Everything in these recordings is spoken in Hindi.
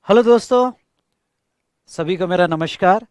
हेलो दोस्तों, सभी को मेरा नमस्कार।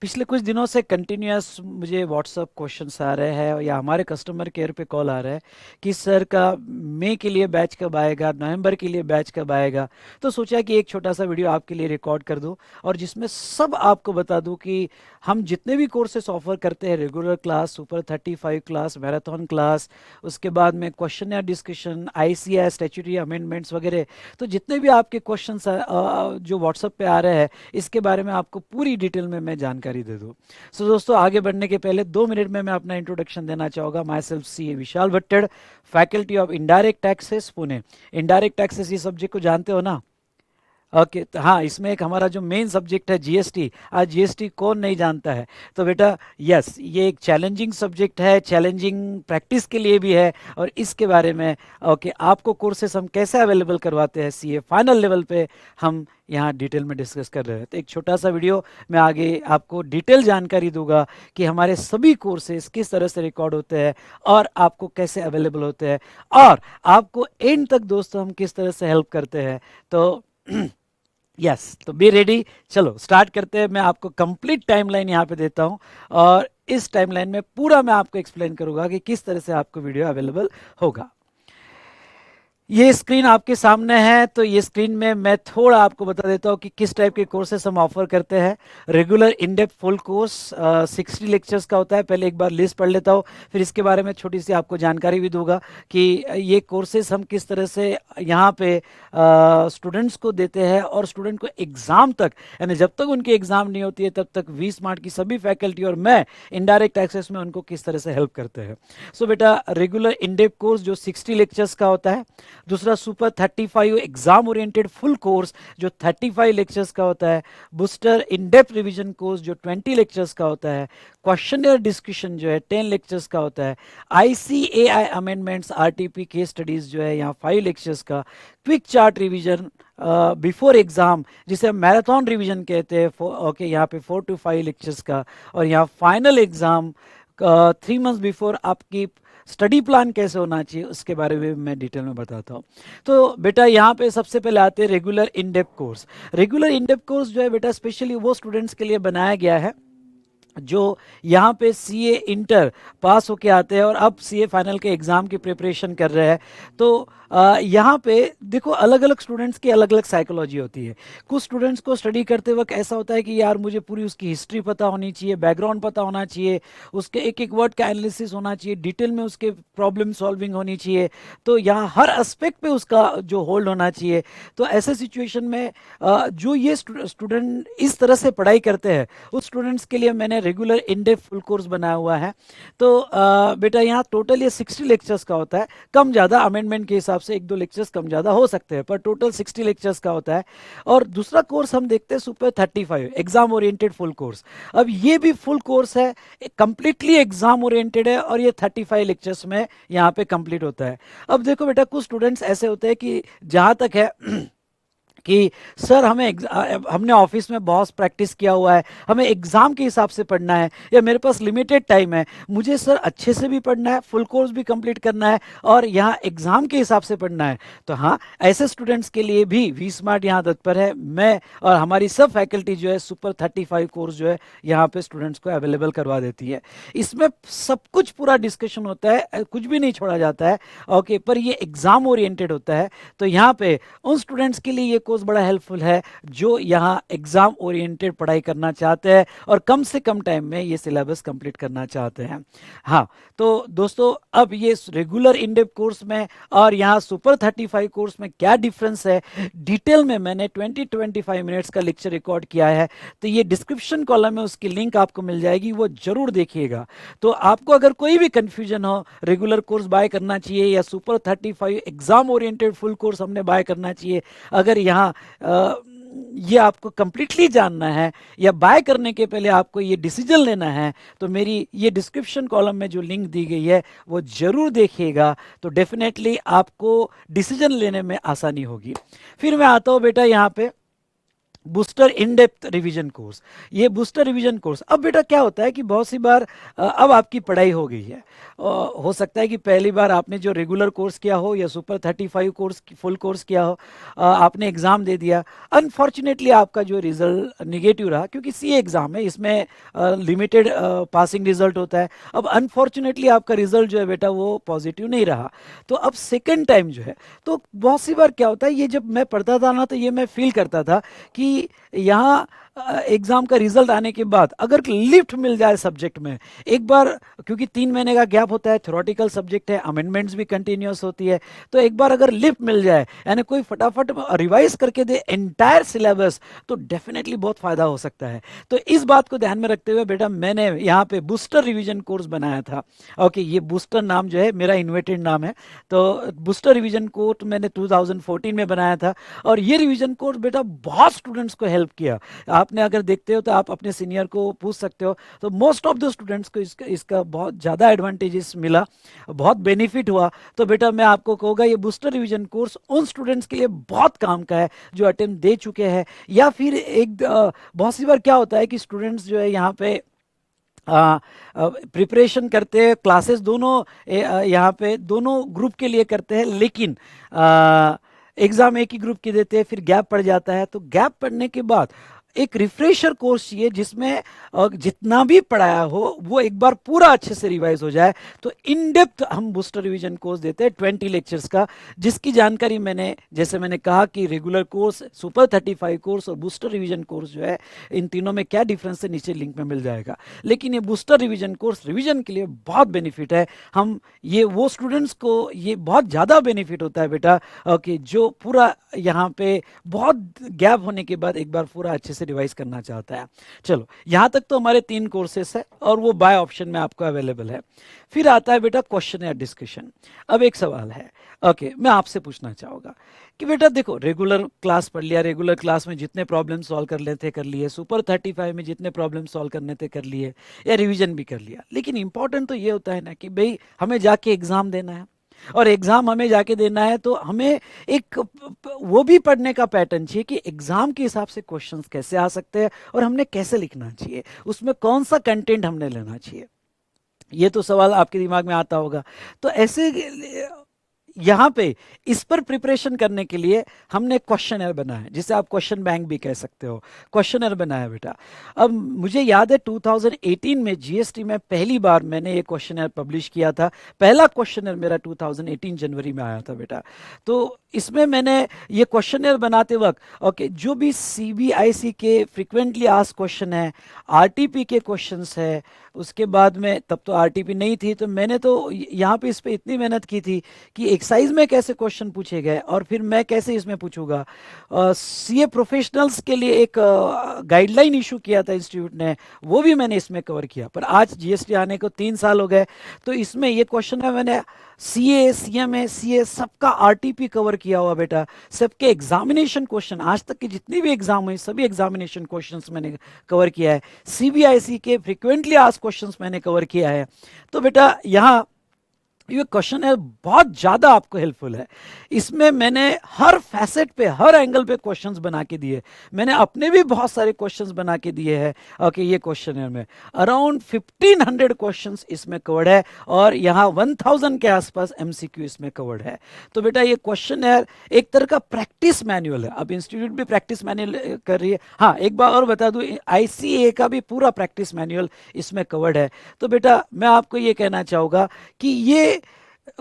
पिछले कुछ दिनों से कंटिन्यूअस मुझे व्हाट्सअप क्वेश्चंस आ रहे हैं या हमारे कस्टमर केयर पे कॉल आ रहा है कि सर का मई के लिए बैच कब आएगा, नवंबर के लिए बैच कब आएगा। तो सोचा कि एक छोटा सा वीडियो आपके लिए रिकॉर्ड कर दूं और जिसमें सब आपको बता दूं कि हम जितने भी कोर्सेस ऑफर करते हैं, regular class, super 35 class, marathon class, उसके बाद में क्वेश्चन या डिस्कशन, आईसीएआई स्टैट्यूटरी अमेंडमेंट्स वगैरह, तो जितने भी आपके क्वेश्चंस जो व्हाट्सएप पे आ रहे हैं, इसके बारे में आपको पूरी डिटेल में मैं जानकारी दे दूँ। सो दोस्तों, आगे बढ़ने के पहले 2 मिनट में मैं अपना इंट्रोडक्शन देना चाहूँगा। Myself C A Vishal Bhattad, faculty of indirect taxes, Pune. Indirect taxes, ये सब्जेक्ट को जानते हो ना? ओके, तो हाँ, इसमें एक हमारा जो मेन सब्जेक्ट है जीएसटी। आज जीएसटी कौन नहीं जानता है? तो बेटा यस, ये एक चैलेंजिंग सब्जेक्ट है, चैलेंजिंग प्रैक्टिस के लिए भी है। और इसके बारे में ओके, आपको कोर्सेस हम कैसे अवेलेबल करवाते हैं सीए फाइनल लेवल पे, हम यहाँ डिटेल में डिस्कस कर रहे हैं। तो एक छोटा सा वीडियो मैं आगे आपको डिटेल जानकारी दूंगा कि हमारे सभी कोर्सेज किस तरह से रिकॉर्ड होते हैं और आपको कैसे अवेलेबल होते हैं, और आपको एंड तक दोस्तों हम किस तरह से हेल्प करते हैं। तो यस, तो बी रेडी। चलो स्टार्ट करते हैं। मैं आपको कंप्लीट टाइमलाइन यहाँ पे देता हूँ और इस टाइमलाइन में पूरा मैं आपको एक्सप्लेन करूंगा कि किस तरह से आपको वीडियो अवेलेबल होगा। ये स्क्रीन आपके सामने है, तो ये स्क्रीन में मैं थोड़ा आपको बता देता हूँ कि किस टाइप के कोर्सेस हम ऑफर करते हैं। Regular in depth full course 60 lectures का होता है। पहले एक बार लिस्ट पढ़ लेता हूँ, फिर इसके बारे में छोटी सी आपको जानकारी भी दूंगा कि ये कोर्सेस हम किस तरह से यहाँ पे स्टूडेंट्स को देते हैं और स्टूडेंट को एग्जाम तक, यानी जब तक उनकी एग्जाम नहीं होती है तब तक वी स्मार्ट की सभी फैकल्टी और मैं इनडायरेक्ट एक्सेस में उनको किस तरह से हेल्प करते हैं। सो बेटा, रेगुलर इन डेप्थ कोर्स जो 60 लेक्चर्स का होता है। दूसरा super 35 exam oriented full course जो 35 लेक्चर्स का होता है। Booster in depth revision course जो 20 लेक्चर्स का होता है। क्वेश्चनर डिस्कशन जो है 10 लेक्चर्स का होता है। ICAI amendments RTP case studies जो है यहाँ 5 लेक्चर्स का। Quick chart revision before exam जिसे हम मैराथन रिवीजन कहते हैं, ओके, यहाँ पे 4 to 5 लेक्चर्स का। और यहाँ फाइनल एग्जाम 3 months बिफोर आपकी स्टडी प्लान कैसे होना चाहिए उसके बारे में मैं डिटेल में बताता हूँ। तो बेटा यहाँ पे सबसे पहले आते हैं regular in depth course. Regular in depth course जो है बेटा स्पेशली वो स्टूडेंट्स के लिए बनाया गया है जो यहाँ पे सीए इंटर पास होके आते हैं और अब सीए फाइनल के एग्ज़ाम की प्रिपरेशन कर रहे हैं। तो यहाँ पे देखो, अलग अलग स्टूडेंट्स की अलग अलग साइकोलॉजी होती है। कुछ स्टूडेंट्स को स्टडी करते वक्त ऐसा होता है कि यार मुझे पूरी उसकी हिस्ट्री पता होनी चाहिए, बैकग्राउंड पता होना चाहिए, उसके एक एक वर्ड का एनालिसिस होना चाहिए, डिटेल में उसके प्रॉब्लम सॉल्विंग होनी चाहिए। तो यहाँ हर एस्पेक्ट पे उसका जो होल्ड होना चाहिए। तो ऐसे सिचुएशन में जो ये स्टूडेंट इस तरह से पढ़ाई करते हैं उस स्टूडेंट्स के लिए मैंने regular in depth full course बनाया हुआ है। तो बेटा यहाँ टोटल ये 60 लेक्चर्स का होता है। कम ज़्यादा अमेंडमेंट के हिसाब से 1-2 लेक्चर्स कम ज़्यादा हो सकते हैं, पर टोटल 60 लेक्चर्स का होता है। और दूसरा कोर्स हम देखते हैं super 35 exam oriented full course. अब ये भी फुल कोर्स है, कंप्लीटली एग्जाम ओरिएंटेड है और ये 35 लेक्चर्स में यहाँ पे कंप्लीट होता है। अब देखो बेटा, कुछ स्टूडेंट्स ऐसे होते हैं कि जहाँ तक है कि सर हमने ऑफिस में बहुत प्रैक्टिस किया हुआ है, हमें एग्जाम के हिसाब से पढ़ना है, या मेरे पास लिमिटेड टाइम है, मुझे सर अच्छे से भी पढ़ना है, फुल कोर्स भी कंप्लीट करना है और यहाँ एग्जाम के हिसाब से पढ़ना है। तो हाँ, ऐसे स्टूडेंट्स के लिए भी वी स्मार्ट यहाँ तत्पर है। मैं और हमारी सब फैकल्टी जो है सुपर 35 कोर्स जो है यहाँ पे स्टूडेंट्स को अवेलेबल करवा देती है। इसमें सब कुछ पूरा डिस्कशन होता है, कुछ भी नहीं छोड़ा जाता है, ओके, पर ये एग्जाम ओरिएंटेड होता है। तो यहाँ पे उन स्टूडेंट्स के लिए ये कोर्स बड़ा हेल्पफुल है जो यहाँ एग्जाम ओरिएंटेड पढ़ाई करना चाहते हैं और कम से कम टाइम में ये सिलेबस कंप्लीट करना चाहते हैं। हाँ, तो दोस्तों, अब ये रेगुलर इन डेप्थ कोर्स में और यहाँ सुपर 35 कोर्स में क्या डिफरेंस है, डिटेल में मैंने 20-25 मिनट्स का लेक्चर रिकॉर्ड किया है। तो ये डिस्क्रिप्शन कॉलम में उसकी लिंक आपको मिल जाएगी, वो जरूर देखिएगा। तो आपको अगर कोई भी कंफ्यूजन हो, रेगुलर कोर्स बाय करना चाहिए या super 35 exam oriented full course हमने बाय करना चाहिए, अगर यहाँ ये आपको कंप्लीटली जानना है या बाय करने के पहले आपको ये डिसीजन लेना है, तो मेरी ये डिस्क्रिप्शन कॉलम में जो लिंक दी गई है वो जरूर देखिएगा। तो डेफिनेटली आपको डिसीजन लेने में आसानी होगी। फिर मैं आता हूँ बेटा यहाँ पे booster in depth revision course. ये बूस्टर रिवीजन कोर्स, अब बेटा क्या होता है कि बहुत सी बार अब आपकी पढ़ाई हो गई है। हो सकता है कि पहली बार आपने जो रेगुलर कोर्स किया हो या सुपर 35 कोर्स फुल कोर्स किया हो, आपने एग्ज़ाम दे दिया, अनफॉर्चुनेटली आपका जो रिजल्ट निगेटिव रहा, क्योंकि सी एग्ज़ाम है, इसमें लिमिटेड पासिंग रिजल्ट होता है। अब अनफॉर्चुनेटली आपका रिजल्ट जो है बेटा वो पॉजिटिव नहीं रहा, तो अब सेकेंड टाइम जो है, तो बहुत सी बार क्या होता है, ये जब मैं पढ़ता था ना तो ये मैं फील करता था कि यहाँ एग्जाम का रिजल्ट आने के बाद अगर लिफ्ट मिल जाए सब्जेक्ट में एक बार, क्योंकि 3 महीने का गैप होता है, थ्योरेटिकल सब्जेक्ट है, अमेंडमेंट्स भी कंटिन्यूस होती है, तो एक बार अगर लिफ्ट मिल जाए यानी कोई फटाफट रिवाइज करके दे एंटायर सिलेबस, तो डेफिनेटली बहुत फायदा हो सकता है। तो इस बात को ध्यान में रखते हुए बेटा मैंने यहाँ पे बूस्टर रिवीजन कोर्स बनाया था। ओके, ये बूस्टर नाम जो है मेरा इन्वेटेड नाम है, तो बूस्टर रिवीजन कोर्स मैंने 2014 में बनाया था, और ये रिवीजन कोर्स बेटा बहुत स्टूडेंट्स को हेल्प किया। आपने अगर देखते हो तो आप अपने सीनियर को पूछ सकते हो, तो मोस्ट ऑफ द स्टूडेंट्स को इसका बहुत ज़्यादा एडवांटेजेस मिला, बहुत बेनिफिट हुआ। तो बेटा मैं आपको कहूँगा ये बूस्टर रिवीजन कोर्स उन स्टूडेंट्स के लिए बहुत काम का है जो अटेम्प्ट दे चुके हैं, या फिर एक बहुत सी बार क्या होता है कि स्टूडेंट्स जो है यहाँ पे प्रिपरेशन करते हैं, क्लासेस दोनों यहाँ पे दोनों ग्रुप के लिए करते हैं, लेकिन एग्ज़ाम एक ही ग्रुप के देते हैं, फिर गैप पड़ जाता है। तो गैप पड़ने के बाद एक रिफ्रेशर कोर्स चाहिए जिसमें जितना भी पढ़ाया हो वो एक बार पूरा अच्छे से रिवाइज हो जाए। तो इन डेप्थ हम बूस्टर रिवीजन कोर्स देते हैं 20 लेक्चर्स का, जिसकी जानकारी मैंने जैसे मैंने कहा कि रेगुलर कोर्स, सुपर 35 कोर्स और बूस्टर रिवीजन कोर्स जो है, इन तीनों में क्या डिफरेंस है नीचे लिंक में मिल जाएगा। लेकिन ये बूस्टर रिवीजन कोर्स रिवीजन के लिए बहुत बेनिफिट है। हम ये वो स्टूडेंट्स को ये बहुत ज़्यादा बेनिफिट होता है बेटा कि जो पूरा यहाँ पे बहुत गैप होने के बाद एक बार पूरा अच्छे से रिवाइज करना चाहता है। चलो यहाँ तक तो हमारे 3 कोर्सेस है और वो बाय ऑप्शन में आपको अवेलेबल है। फिर आता है बेटा क्वेश्चन या डिस्कशन। अब एक सवाल है, ओके, मैं आपसे पूछना चाहूँगा कि बेटा देखो, रेगुलर क्लास पढ़ लिया, रेगुलर क्लास में जितने प्रॉब्लम सॉल्व कर लेते कर लिए, सुपर 35 में जितने प्रॉब्लम सॉल्व करने थे कर लिए, या रिवीजन भी कर लिया, लेकिन इंपॉर्टेंट तो ये होता है ना कि भाई हमें जाके एग्जाम देना है, और एग्जाम हमें जाके देना है तो हमें एक वो भी पढ़ने का पैटर्न चाहिए कि एग्जाम के हिसाब से क्वेश्चंस कैसे आ सकते हैं और हमने कैसे लिखना चाहिए, उसमें कौन सा कंटेंट हमने लेना चाहिए। ये तो सवाल आपके दिमाग में आता होगा। तो ऐसे यहाँ पे इस पर प्रिपरेशन करने के लिए हमने क्वेश्चनर बनाया, जिसे आप क्वेश्चन बैंक भी कह सकते हो, क्वेश्चनर बनाया बेटा। अब मुझे याद है 2018 में जीएसटी में पहली बार मैंने ये क्वेश्चनर पब्लिश किया था। पहला क्वेश्चनर मेरा 2018 जनवरी में आया था बेटा। तो इसमें मैंने ये क्वेश्चनर बनाते वक्त ओके, जो भी सीबीआईसी के फ्रिक्वेंटली आस्क्ड क्वेश्चन है, आरटीपी के क्वेश्चंस है, उसके बाद में तब तो आरटीपी नहीं थी, तो मैंने तो यहाँ पे इस पे इतनी मेहनत की थी कि एक्सरसाइज में कैसे क्वेश्चन पूछे गए और फिर मैं कैसे इसमें पूछूंगा। सीए प्रोफेशनल्स के लिए एक गाइडलाइन इशू किया था इंस्टीट्यूट ने, वो भी मैंने इसमें कवर किया। पर आज जीएसटी आने को 3 साल हो गए, तो इसमें ये क्वेश्चन है मैंने सीए, सीएमए, सीए सबका आरटीपी कवर किया हुआ बेटा। सबके एग्जामिनेशन क्वेश्चन, आज तक के जितनी भी एग्जाम हुई सभी एग्जामिनेशन क्वेश्चंस मैंने कवर किया है। सीबीआईसी के फ्रिक्वेंटली आस्क्ड क्वेश्चंस मैंने कवर किया है। तो बेटा यहाँ ये क्वेश्चन है बहुत ज़्यादा आपको हेल्पफुल है। इसमें मैंने हर फैसेट पे, हर एंगल पे क्वेश्चंस बना के दिए। मैंने अपने भी बहुत सारे क्वेश्चंस बना के दिए हैं। ओके, ये क्वेश्चनर में अराउंड 1500 क्वेश्चंस इसमें कवर्ड है, और यहाँ 1000 के आसपास एमसीक्यू इसमें कवर्ड है। तो बेटा ये क्वेश्चनर एक तरह का प्रैक्टिस मैनुअल है। अब इंस्टीट्यूट भी प्रैक्टिस मैनुअल कर रही है। हाँ, एक बार और बता दूं, आईसीए का भी पूरा प्रैक्टिस मैनुअल इसमें कवर्ड है। तो बेटा मैं आपको ये कहना चाहूँगा कि ये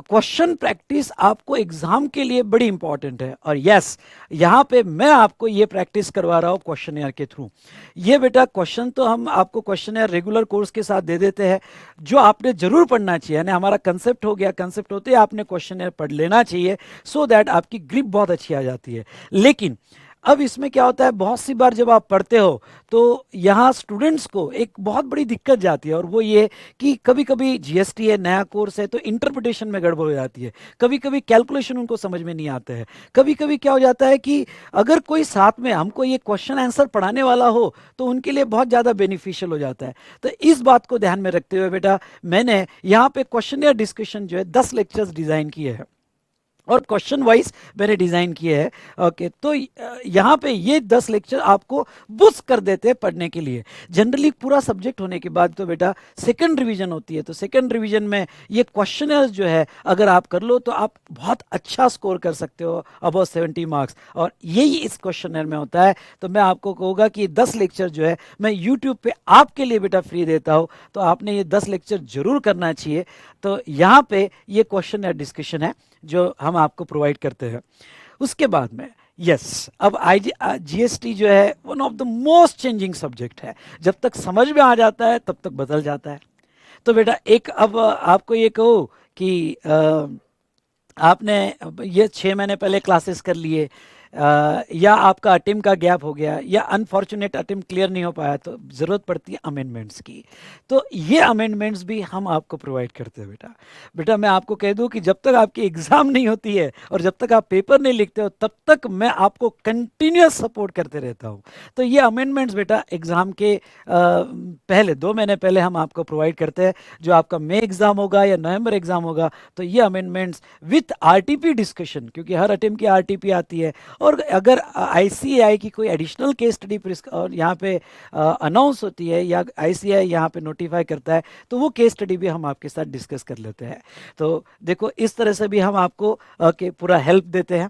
क्वेश्चन प्रैक्टिस आपको एग्जाम के लिए बड़ी इंपॉर्टेंट है। और यस, यहाँ पे मैं आपको ये प्रैक्टिस करवा रहा हूँ क्वेश्चनर के थ्रू। ये बेटा क्वेश्चन तो हम आपको क्वेश्चनर रेगुलर कोर्स के साथ दे देते हैं, जो आपने जरूर पढ़ना चाहिए। यानी हमारा कंसेप्ट हो गया, कंसेप्ट होते ही आपने क्वेश्चनर पढ़ लेना चाहिए, सो दैट आपकी ग्रिप बहुत अच्छी आ जाती है। लेकिन अब इसमें क्या होता है, बहुत सी बार जब आप पढ़ते हो तो यहाँ स्टूडेंट्स को एक बहुत बड़ी दिक्कत जाती है, और वो ये कि कभी कभी जीएसटी है, नया कोर्स है, तो इंटरप्रिटेशन में गड़बड़ हो जाती है। कभी कभी कैलकुलेशन उनको समझ में नहीं आते हैं। कभी कभी क्या हो जाता है कि अगर कोई साथ में हमको ये क्वेश्चन आंसर पढ़ाने वाला हो तो उनके लिए बहुत ज़्यादा बेनिफिशियल हो जाता है। तो इस बात को ध्यान में रखते हुए बेटा मैंने यहाँ पे क्वेश्चन या डिस्कशन जो है 10 लेक्चर्स डिज़ाइन किए हैं। और क्वेश्चन वाइज मैंने डिज़ाइन किए हैं। ओके, तो यहाँ पे ये 10 लेक्चर आपको बूस्ट कर देते हैं पढ़ने के लिए। जनरली पूरा सब्जेक्ट होने के बाद तो बेटा सेकंड रिवीजन होती है, तो सेकंड रिवीजन में ये क्वेश्चनर्स जो है अगर आप कर लो तो आप बहुत अच्छा स्कोर कर सकते हो, अबाउट 70 मार्क्स, और यही इस क्वेश्चनर में होता है। तो मैं आपको कहूँगा कि 10 लेक्चर जो है मैं यूट्यूब पे आपके लिए बेटा फ्री देता हूँ, तो आपने ये 10 लेक्चर जरूर करना चाहिए। तो यहाँ पे ये क्वेश्चन या डिस्कशन है जो हम आपको प्रोवाइड करते हैं। उसके बाद में यस, अब आई जीएसटी जो है one of the most changing subject है। जब तक समझ में आ जाता है तब तक बदल जाता है। तो बेटा एक अब आपको ये कहो कि आपने ये 6 महीने पहले क्लासेस कर लिए, या आपका अटेम्प्ट का गैप हो गया, या अनफॉर्चुनेट अटेम्प्ट क्लियर नहीं हो पाया, तो ज़रूरत पड़ती है अमेंडमेंट्स की। तो ये अमेंडमेंट्स भी हम आपको प्रोवाइड करते हैं बेटा। बेटा मैं आपको कह दूं कि जब तक आपकी एग्ज़ाम नहीं होती है और जब तक आप पेपर नहीं लिखते हो तब तक मैं आपको कंटिन्यूस सपोर्ट करते रहता हूँ। तो ये अमेंडमेंट्स बेटा एग्ज़ाम के पहले 2 महीने पहले हम आपको प्रोवाइड करते हैं। जो आपका मई एग्ज़ाम होगा या नवंबर एग्ज़ाम होगा तो ये अमेंडमेंट्स विथ आरटीपी डिस्कशन, क्योंकि हर अटेम्प्ट की आरटीपी आती है, और अगर आईसीएआई की कोई एडिशनल केस स्टडी और यहाँ पे अनाउंस होती है या आईसीएआई यहाँ पे नोटिफाई करता है तो वो केस स्टडी भी हम आपके साथ डिस्कस कर लेते हैं। तो देखो इस तरह से भी हम आपको पूरा हेल्प देते हैं।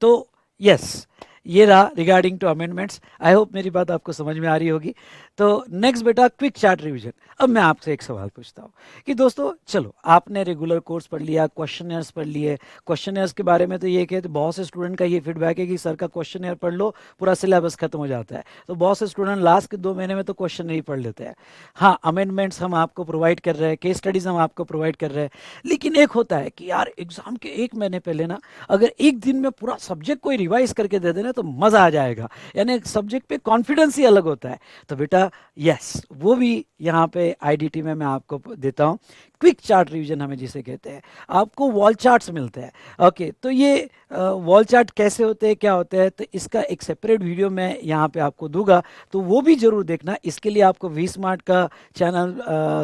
तो यस, ये रहा regarding to amendments. I hope मेरी बात आपको समझ में आ रही होगी। तो नेक्स्ट बेटा क्विक चार्ट रिवीजन। अब मैं आपसे एक सवाल पूछता हूँ कि दोस्तों चलो आपने रेगुलर कोर्स पढ़ लिया, क्वेश्चनर्स पढ़ लिए। क्वेश्चनर्स के बारे में तो ये कहते बहुत से स्टूडेंट का ये फीडबैक है कि सर का क्वेश्चनर पढ़ लो पूरा सिलेबस खत्म हो जाता है। तो बहुत से स्टूडेंट लास्ट के 2 महीने में तो क्वेश्चन नहीं पढ़ लेते हैं। हाँ, अमेंडमेंट्स हम आपको प्रोवाइड कर रहे हैं, केस स्टडीज हम आपको प्रोवाइड कर रहे हैं, लेकिन एक होता है कि यार एग्जाम के 1 महीने पहले ना अगर एक दिन में पूरा सब्जेक्ट कोई रिवाइज करके दे देना तो मज़ा आ जाएगा, यानी सब्जेक्ट पे कॉन्फिडेंस ही अलग होता है। तो बेटा यस, वो भी यहाँ पे आईडीटी में मैं आपको देता हूँ। क्विक चार्ट रिवीजन हमें जिसे कहते हैं, आपको वॉल चार्ट्स मिलते हैं। ओके, तो ये वॉल चार्ट कैसे होते हैं, क्या होते हैं, तो इसका एक सेपरेट वीडियो मैं यहाँ पे आपको दूंगा, तो वो भी जरूर देखना। इसके लिए आपको वी स्मार्ट का चैनल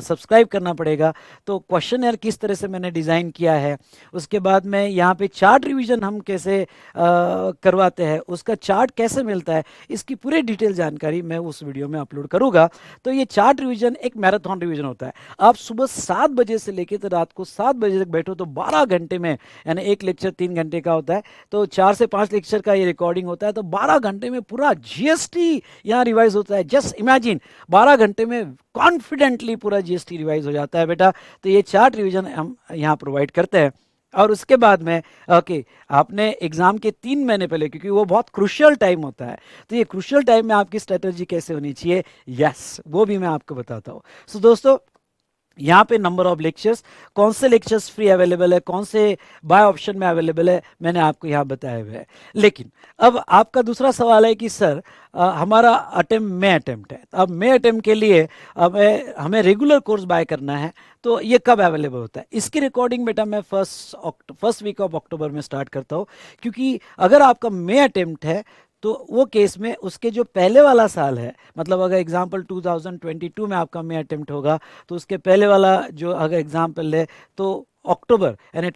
सब्सक्राइब करना पड़ेगा। तो क्वेश्चनर किस तरह से मैंने डिज़ाइन किया है, उसके बाद में यहाँ पे चार्ट रिवीजन हम कैसे करवाते हैं, उसका चार्ट कैसे मिलता है, इसकी पूरी डिटेल जानकारी मैं उस वीडियो में अपलोड करूँगा। तो ये चार्ट रिवीजन एक मैराथन रिवीजन होता है। आप सुबह 7 बजे से लेकर तो रात को 7 बजे तक बैठो तो 12 घंटे में, यानी एक लेक्चर 3 घंटे का होता है, तो 4 से 5 लेक्चर का ये रिकॉर्डिंग होता है, तो 12 घंटे में पूरा जीएसटी यहाँ रिवाइज होता है। जस्ट इमेजिन 12 घंटे में कॉन्फिडेंटली पूरा जीएसटी रिवाइज हो जाता है बेटा। तो ये चार्ट रिवीजन हम यहाँ प्रोवाइड करते हैं। और उसके बाद में ओके, आपने एग्जाम के 3 महीने पहले, क्योंकि वो बहुत क्रुशियल टाइम होता है, तो ये क्रुशियल टाइम में आपकी स्ट्रेटजी कैसे होनी चाहिए, यस वो भी मैं आपको बताता हूँ। सो दोस्तों यहाँ पे नंबर ऑफ लेक्चर्स, कौन से लेक्चर्स फ्री अवेलेबल है, कौन से बाय ऑप्शन में अवेलेबल है, मैंने आपको यहाँ बताया हुआ है। लेकिन अब आपका दूसरा सवाल है कि सर हमारा अटेम्प्ट में अटेम्प्ट है, अब में अटेम्प्ट के लिए हमें रेगुलर कोर्स बाय करना है, तो ये कब अवेलेबल होता है। इसकी रिकॉर्डिंग बेटा मैं फर्स्ट वीक ऑफ अक्टूबर में स्टार्ट करता हूँ, क्योंकि अगर आपका में अटेम्प्ट है तो वो केस में उसके जो पहले वाला साल है, मतलब अगर एग्जाम्पल 2022 में आपका में अटेम्प्ट होगा तो उसके पहले वाला जो अगर एग्जाम्पल ले तो अक्टूबर, यानी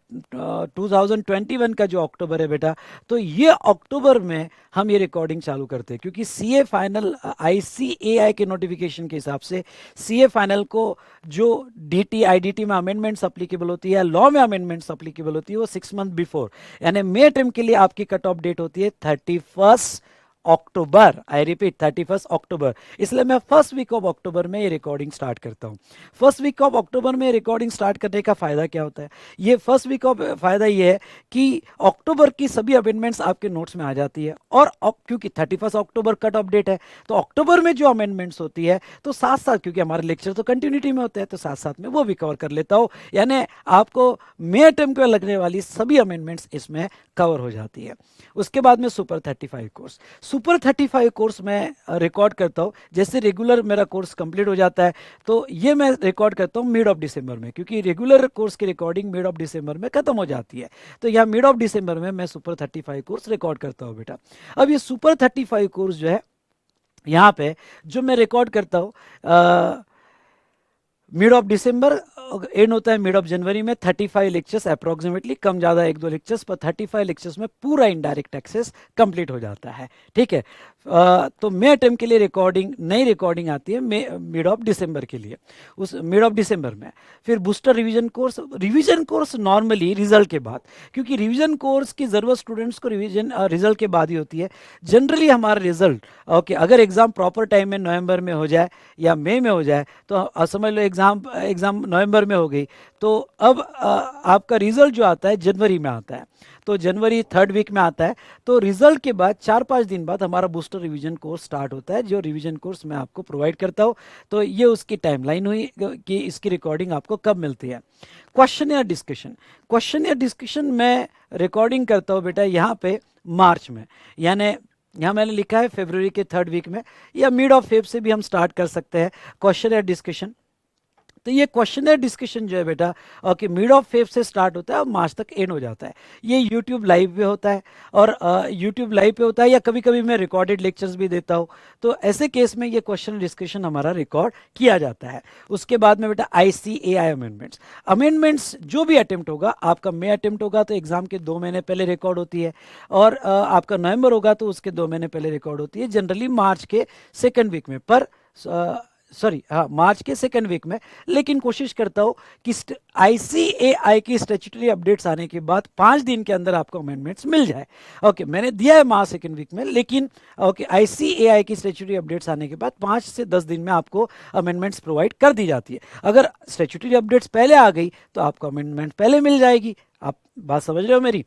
2021 का जो अक्टूबर है बेटा, तो ये अक्टूबर में हम ये रिकॉर्डिंग चालू करते हैं, क्योंकि सीए फाइनल आईसीएआई के नोटिफिकेशन के हिसाब से सीए फाइनल को जो डीटी आईडीटी में अमेंडमेंट्स अप्लीकेबल होती है, लॉ में अमेंडमेंट्स अप्लीकेबल होती है, वो 6 मंथ बिफोर, यानी मे टर्म के लिए आपकी कट ऑफ डेट होती है 31 अक्टूबर। आई रिपीट 31 अक्टूबर। इसलिए मैं फर्स्ट वीक ऑफ अक्टूबर में ये रिकॉर्डिंग स्टार्ट करता हूँ। फर्स्ट वीक ऑफ अक्टूबर में रिकॉर्डिंग स्टार्ट करने का फ़ायदा क्या होता है, ये फर्स्ट वीक ऑफ फ़ायदा ये है कि अक्टूबर की सभी अमेंडमेंट्स आपके नोट्स में आ जाती है, और क्योंकि 31 अक्टूबर कट ऑफ डेट है तो अक्टूबर में जो अमेंडमेंट्स होती है तो साथ साथ, क्योंकि हमारे लेक्चर तो कंटिन्यूटी में होते हैं, तो साथ साथ में वो भी कवर कर लेता हूँ, यानी आपको मे टर्म को लगने वाली सभी अमेंडमेंट्स इसमें कवर हो जाती है। उसके बाद में सुपर 35 कोर्स, सुपर 35 कोर्स में रिकॉर्ड करता हूँ। जैसे रेगुलर मेरा कोर्स कंप्लीट हो जाता है तो ये मैं रिकॉर्ड करता हूँ मिड ऑफ दिसंबर में, क्योंकि रेगुलर कोर्स की रिकॉर्डिंग मिड ऑफ दिसंबर में खत्म हो जाती है, तो यहाँ मिड ऑफ दिसंबर में मैं सुपर 35 कोर्स रिकॉर्ड करता हूँ बेटा। अब ये सुपर 35 कोर्स जो है यहाँ पे जो मैं रिकॉर्ड करता हूँ, मिड ऑफ दिसंबर एंड होता है मिड ऑफ जनवरी में। 35 लेक्चर्स अप्रोक्सीमेटली, कम ज़्यादा एक दो लेक्चर्स, पर 35 लेक्चर्स में पूरा इनडायरेक्ट टैक्सेस कंप्लीट हो जाता है। ठीक है। तो मे अटेम्प्ट के लिए रिकॉर्डिंग, नई रिकॉर्डिंग आती है मिड ऑफ दिसंबर के लिए, उस मिड ऑफ दिसंबर में। फिर booster revision course normally result के बाद, क्योंकि रिवीजन कोर्स की ज़रूरत स्टूडेंट्स को रिवीजन रिजल्ट के बाद ही होती है। जनरली हमारा रिजल्ट ओके अगर एग्ज़ाम प्रॉपर टाइम में नवंबर में हो जाए या मई में हो जाए, तो समझ लो एग्ज़ाम नवंबर में हो गई, तो अब आपका रिजल्ट जो आता है जनवरी में आता है, तो जनवरी थर्ड वीक में आता है। तो रिजल्ट के बाद 4-5 दिन बाद हमारा बूस्टर रिवीजन कोर्स स्टार्ट होता है, जो रिवीजन कोर्स मैं आपको प्रोवाइड करता हूँ। तो ये उसकी टाइमलाइन हुई कि इसकी रिकॉर्डिंग आपको कब मिलती है। क्वेश्चन या डिस्कशन मैं रिकॉर्डिंग करता हूँ बेटा यहाँ पे मार्च में, यानी यहाँ मैंने लिखा है फरवरी के थर्ड वीक में, या मिड ऑफ फेब से भी हम स्टार्ट कर सकते हैं क्वेश्चन या डिस्कशन। तो ये क्वेश्चनर डिस्कशन जो है बेटा ओके मिड ऑफ फेब से स्टार्ट होता है और मार्च तक एंड हो जाता है। ये यूट्यूब लाइव पे होता है, और यूट्यूब लाइव पे होता है, या कभी कभी मैं रिकॉर्डेड लेक्चर्स भी देता हूँ। तो ऐसे केस में ये क्वेश्चन डिस्कशन हमारा रिकॉर्ड किया जाता है। उसके बाद में बेटा ICAI अमेंडमेंट्स जो भी अटेम्प्ट होगा, आपका मे अटेम्प्ट होगा तो एग्जाम के 2 महीने पहले रिकॉर्ड होती है, और आपका नवंबर होगा तो उसके 2 महीने पहले रिकॉर्ड होती है, जनरली मार्च के सेकेंड वीक में। पर सॉरी हाँ, मार्च के सेकेंड वीक में। लेकिन कोशिश करता हूँ कि ICAI की स्टैट्यूटरी अपडेट्स आने के बाद 5 दिन के अंदर आपको अमेंडमेंट्स मिल जाए। ओके मैंने दिया है मार्च सेकेंड वीक में, लेकिन ओके ICAI की स्टैट्यूटरी अपडेट्स आने के बाद 5 से 10 दिन में आपको अमेंडमेंट्स प्रोवाइड कर दी जाती है। अगर स्टैट्यूटरी अपडेट्स पहले आ गई तो आपको अमेंडमेंट पहले मिल जाएगी। आप बात समझ रहे हो मेरी?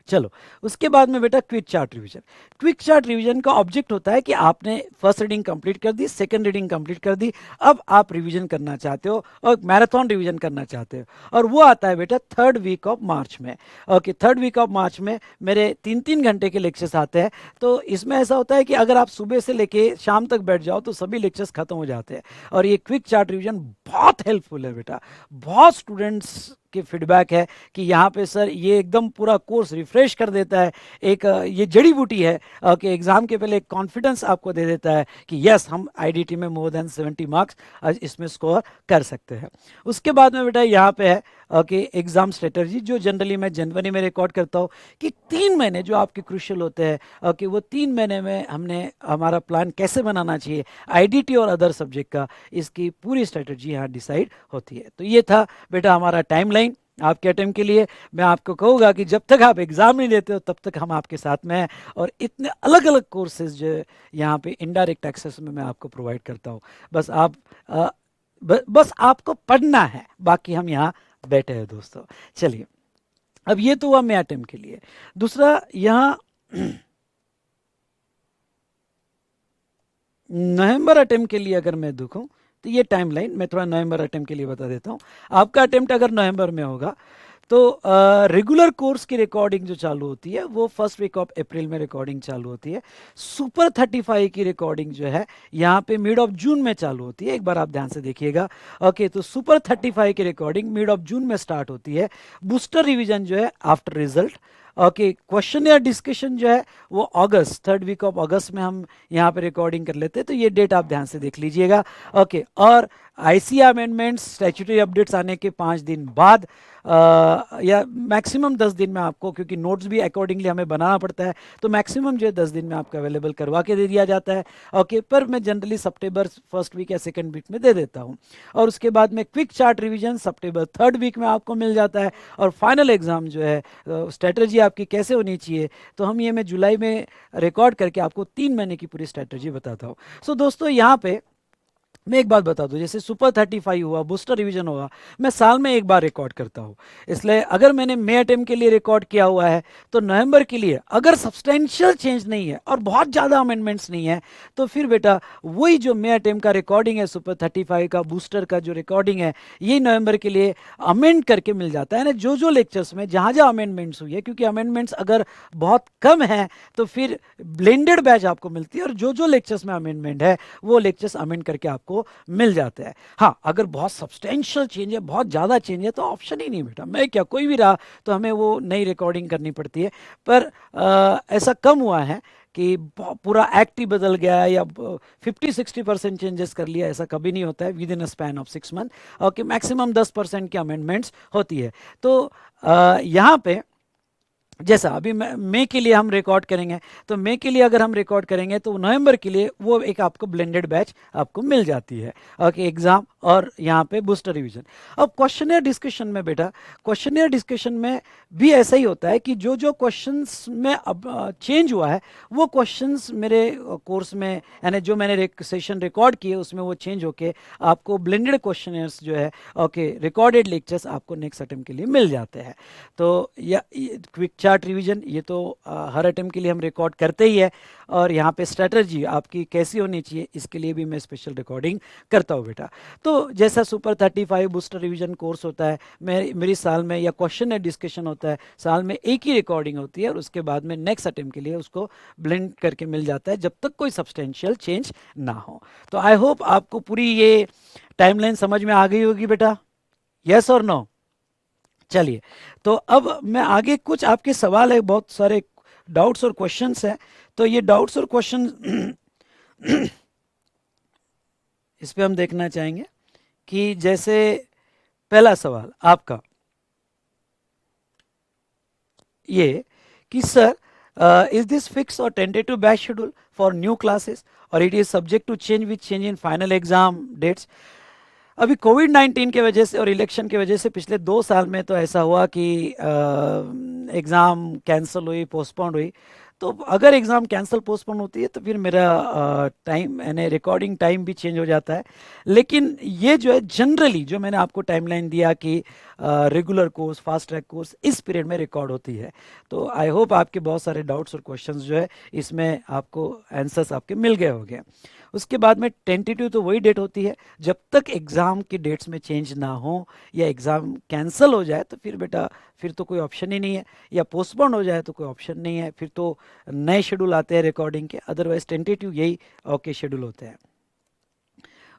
चलो, उसके बाद में बेटा क्विक चार्ट रिवीजन का ऑब्जेक्ट होता है कि आपने फर्स्ट रीडिंग कंप्लीट कर दी, सेकंड रीडिंग कंप्लीट कर दी, अब आप रिवीजन करना चाहते हो और मैराथन रिवीजन करना चाहते हो, और वो आता है बेटा थर्ड वीक ऑफ मार्च में। Okay third week of March में मेरे 3-3 घंटे के लेक्चर्स आते हैं। तो इसमें ऐसा होता है कि अगर आप सुबह से लेके शाम तक बैठ जाओ तो सभी लेक्चर्स खत्म हो जाते हैं। और ये क्विक चार्ट रिवीजन बहुत हेल्पफुल है बेटा। बहुत स्टूडेंट्स के फीडबैक है कि यहाँ पे सर ये एकदम पूरा कोर्स रिफ्रेश कर देता है, एक ये जड़ी बूटी है कि एग्जाम के पहले एक कॉन्फिडेंस आपको दे देता है कि यस हम IDT में मोर देन 70 मार्क्स इसमें स्कोर कर सकते हैं। उसके बाद में बेटा यहाँ पे है कि एग्जाम स्ट्रेटजी, जो जनरली मैं जनवरी में रिकॉर्ड करता हूँ कि 3 महीने जो आपके क्रूशियल होते हैं कि वो 3 महीने में हमने हमारा प्लान कैसे बनाना चाहिए IDT और अदर सब्जेक्ट का, इसकी पूरी स्ट्रेटजी यहाँ डिसाइड होती है। तो ये था बेटा हमारा टाइमलाइन आपके अटेम्प्ट के लिए। मैं आपको कहूँगा कि जब तक आप एग्जाम नहीं देते हो तब तक हम आपके साथ में हैं, और इतने अलग अलग कोर्सेज जो यहाँ पे इनडायरेक्ट एक्सेस में मैं आपको प्रोवाइड करता हूँ। बस बस आपको पढ़ना है, बाकी हम यहाँ बैठे हैं दोस्तों। चलिए, अब ये तो हुआ मैं अटेम्प्ट के लिए। दूसरा यहाँ नवंबर अटेम्प्ट के लिए अगर मैं देखूं तो ये टाइमलाइन मैं थोड़ा नवंबर अटेम्प्ट के लिए बता देता हूँ। आपका अटेम्प्ट अगर नवंबर में होगा तो रेगुलर कोर्स की रिकॉर्डिंग जो चालू होती है वो फर्स्ट वीक ऑफ अप्रैल में रिकॉर्डिंग चालू होती है। सुपर 35 की रिकॉर्डिंग जो है यहाँ पे मिड ऑफ जून में चालू होती है। एक बार आप ध्यान से देखिएगा। ओके, तो सुपर 35 की रिकॉर्डिंग मिड ऑफ जून में स्टार्ट होती है। बूस्टर रिवीजन जो है आफ्टर रिजल्ट। ओके, क्वेश्चन या डिस्कशन जो है वो अगस्त, थर्ड वीक ऑफ अगस्त में हम यहाँ पे रिकॉर्डिंग कर लेते हैं। तो ये डेट आप ध्यान से देख लीजिएगा। ओके, और ICAI अमेंडमेंट्स स्टैट्यूटरी अपडेट्स आने के 5 दिन बाद या मैक्सिमम 10 दिन में आपको, क्योंकि नोट्स भी अकॉर्डिंगली हमें बनाना पड़ता है, तो मैक्सिमम जो है 10 दिन में आपको अवेलेबल करवा के दे दिया जाता है। ओके, पर मैं जनरली सितंबर फर्स्ट वीक या सेकंड वीक में दे देता हूँ। और उसके बाद में क्विक चार्ट रिवीजन सितंबर थर्ड वीक में आपको मिल जाता है। और फाइनल एग्जाम जो है स्ट्रेटजी आपकी कैसे होनी चाहिए, तो हम ये मैं जुलाई में रिकॉर्ड करके आपको 3 महीने की पूरी स्ट्रेटजी बताता हूँ। सो दोस्तों, यहाँ पे मैं एक बात बता दूं, जैसे सुपर 35 हुआ, बूस्टर रिवीजन हुआ, मैं साल में एक बार रिकॉर्ड करता हूं। इसलिए अगर मैंने मे अटेम्प्ट के लिए रिकॉर्ड किया हुआ है तो नवंबर के लिए अगर सब्सटेंशियल चेंज नहीं है और बहुत ज़्यादा अमेंडमेंट्स नहीं है तो फिर बेटा वही जो मे अटेम्प्ट का रिकॉर्डिंग है, सुपर 35 का बूस्टर का जो रिकॉर्डिंग है, यही नवंबर के लिए अमेंड करके मिल जाता है ना। जो जो लेक्चर्स में जहाँ जहाँ अमेंडमेंट्स हुई है, क्योंकि अमेंडमेंट्स अगर बहुत कम है तो फिर ब्लेंडेड बैच आपको मिलती है, और जो जो लेक्चर्स में अमेंडमेंट है वो लेक्चर्स अमेंड करके आपको मिल जाते हैं। हाँ, अगर बहुत सब्सटेंशियल चेंज है, बहुत ज़्यादा चेंज है, तो ऑप्शन ही नहीं बेटा, मैं क्या कोई भी रहा तो हमें वो नई रिकॉर्डिंग करनी पड़ती है। पर ऐसा कम हुआ है कि पूरा एक्ट ही बदल गया या 50-60% चेंजेस कर लिया, ऐसा कभी नहीं होता है with in a span of 6 month. Okay, maximum 10% की अमेंडमेंट्स होती है। तो यहाँ पे जैसा अभी मई के लिए हम रिकॉर्ड करेंगे, तो मई के लिए अगर हम रिकॉर्ड करेंगे तो नवंबर के लिए वो एक आपको ब्लेंडेड बैच आपको मिल जाती है। ओके, एग्जाम और यहाँ पे बूस्टर रिवीजन। अब क्वेश्चनर डिस्कशन में बेटा, क्वेश्चनर डिस्कशन में भी ऐसा ही होता है कि जो जो क्वेश्चंस में अब चेंज हुआ है वो क्वेश्चंस मेरे कोर्स में, यानी जो मैंने सेशन रिकॉर्ड किए उसमें वो चेंज होके आपको ब्लेंडेड क्वेश्चनर्स जो है, ओके, रिकॉर्डेड लेक्चर्स आपको नेक्स्ट अटेम्प्ट के लिए मिल जाते हैं। तो या क्विक चार्ट रिवीजन ये तो हर अटेम्प्ट के लिए हम रिकॉर्ड करते ही है, और यहाँ पे स्ट्रेटजी आपकी कैसी होनी चाहिए इसके लिए भी मैं स्पेशल रिकॉर्डिंग करता हूँ बेटा। तो जैसा सुपर 35 बूस्टर रिवीजन कोर्स होता है, मेरी साल में, या क्वेश्चन डिस्कशन होता है, साल में एक ही रिकॉर्डिंग होती है और उसके बाद में नेक्स्ट अटेम्प्ट के लिए उसको ब्लेंड करके मिल जाता है जब तक कोई सब्सटेंशियल चेंज ना हो। तो आई होप आपको पूरी ये टाइमलाइन समझ में आ गई होगी बेटा, यस और नो? चलिए, तो अब मैं आगे, कुछ आपके सवाल है, बहुत सारे डाउट्स और क्वेश्चंस हैं, तो ये डाउट्स और क्वेश्चन इस पे हम देखना चाहेंगे कि जैसे पहला सवाल आपका ये कि सर, इज दिस फिक्स और tentative batch schedule for new classes और it is subject to change with change in final exam dates? अभी कोविड-19 के वजह से और इलेक्शन की वजह से पिछले 2 साल में तो ऐसा हुआ कि एग्ज़ाम कैंसिल हुई, पोस्टपोन हुई। तो अगर एग्ज़ाम कैंसिल पोस्टपोन होती है तो फिर मेरा टाइम, यानी रिकॉर्डिंग टाइम भी चेंज हो जाता है। लेकिन ये जो है जनरली जो मैंने आपको टाइमलाइन दिया कि regular course, fast track course इस पीरियड में रिकॉर्ड होती है। तो आई होप आपके बहुत सारे डाउट्स और क्वेश्चंस जो है इसमें आपको आंसर्स आपके मिल गए होंगे। उसके बाद में टेंटेटिव तो वही डेट होती है, जब तक एग्ज़ाम की डेट्स में चेंज ना हो या एग्ज़ाम कैंसिल हो जाए तो फिर बेटा फिर तो कोई ऑप्शन ही नहीं है, या पोस्टपोन हो जाए तो कोई ऑप्शन नहीं है, फिर तो नए शेड्यूल आते हैं रिकॉर्डिंग के, अदरवाइज टेंटेटिव यही ओके शेड्यूल होते हैं।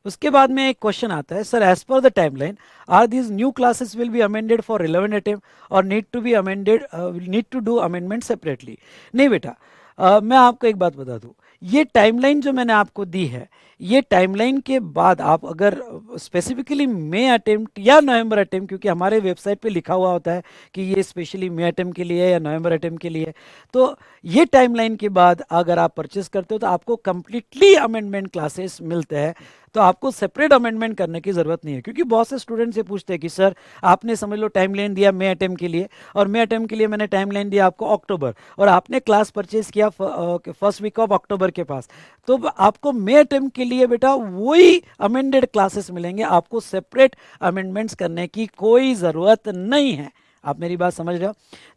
उसके बाद में एक क्वेश्चन आता है, sir as per the timeline are these new classes will be amended for relevant attempt और need to be amended, need to do amendment separately? नहीं बेटा, मैं आपको एक बात बता दूं, ये टाइमलाइन जो मैंने आपको दी है, ये टाइमलाइन के बाद आप अगर स्पेसिफिकली मई अटेम्प्ट या नवंबर अटेम्प्ट, क्योंकि हमारे वेबसाइट पे लिखा हुआ होता है कि ये स्पेशली मई अटेम्प्ट के लिए या नवंबर अटेम्प्ट के लिए, तो ये टाइमलाइन के बाद अगर आप परचेस करते हो तो आपको कंप्लीटली अमेंडमेंट क्लासेस मिलते हैं। तो आपको सेपरेट अमेंडमेंट करने की जरूरत नहीं है, क्योंकि बहुत से स्टूडेंट से पूछते हैं कि सर आपने समझ लो टाइमलाइन दिया मई अटेम्प्ट के लिए, और मई अटेम्प्ट के लिए मैंने टाइमलाइन दिया आपको अक्टूबर, और आपने क्लास परचेज किया फर्स्ट वीक ऑफ अक्टूबर के पास, तो आपको मई अटेम्प्ट के लिए बेटा वही अमेंडेड क्लासेस मिलेंगे, आपको सेपरेट अमेंडमेंट्स करने की कोई ज़रूरत नहीं है। आप मेरी बात समझ रहे हो?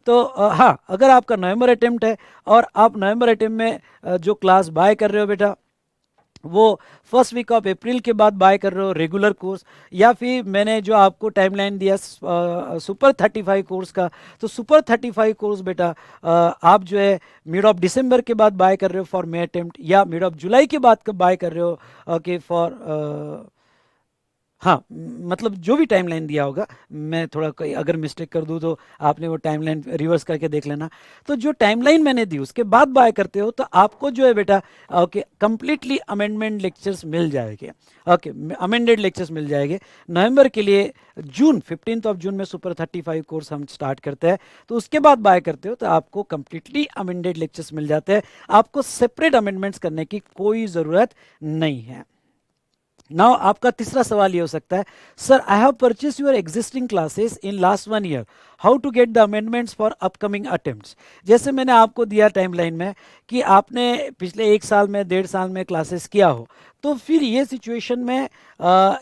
तो हाँ, अगर आपका नवंबर अटेम्प्ट है और आप नवंबर अटेम्प्ट में जो क्लास बाय कर रहे हो बेटा वो फर्स्ट वीक ऑफ अप्रैल के बाद बाय कर रहे हो रेगुलर कोर्स, या फिर मैंने जो आपको टाइमलाइन दिया सुपर 35 कोर्स का, तो सुपर 35 कोर्स बेटा आप जो है मिड ऑफ दिसंबर के बाद बाय कर रहे हो फॉर मे अटेम्प्ट, या मिड ऑफ जुलाई के बाद कब बाय कर रहे हो ओके फॉर, हाँ, मतलब जो भी टाइमलाइन दिया होगा, मैं थोड़ा कोई अगर मिस्टेक कर दूँ तो आपने वो टाइमलाइन रिवर्स करके देख लेना। तो जो टाइमलाइन मैंने दी उसके बाद बाय करते हो तो आपको जो है बेटा ओके कंप्लीटली अमेंडमेंट लेक्चर्स मिल जाएंगे, ओके अमेंडेड लेक्चर्स मिल जाएंगे। नवंबर के लिए जून 15 जून में सुपर 35 कोर्स हम स्टार्ट करते हैं, तो उसके बाद बाय करते हो तो आपको कंप्लीटली अमेंडेड लेक्चर्स मिल जाते हैं, आपको सेपरेट अमेंडमेंट्स करने की कोई ज़रूरत नहीं है। नाउ आपका तीसरा सवाल ये हो सकता है, sir I have purchase your existing classes in last 1 year, how to get the amendments for upcoming attempts? जैसे मैंने आपको दिया टाइमलाइन में कि आपने पिछले 1 साल में 1.5 साल में क्लासेस किया हो, तो फिर ये सिचुएशन में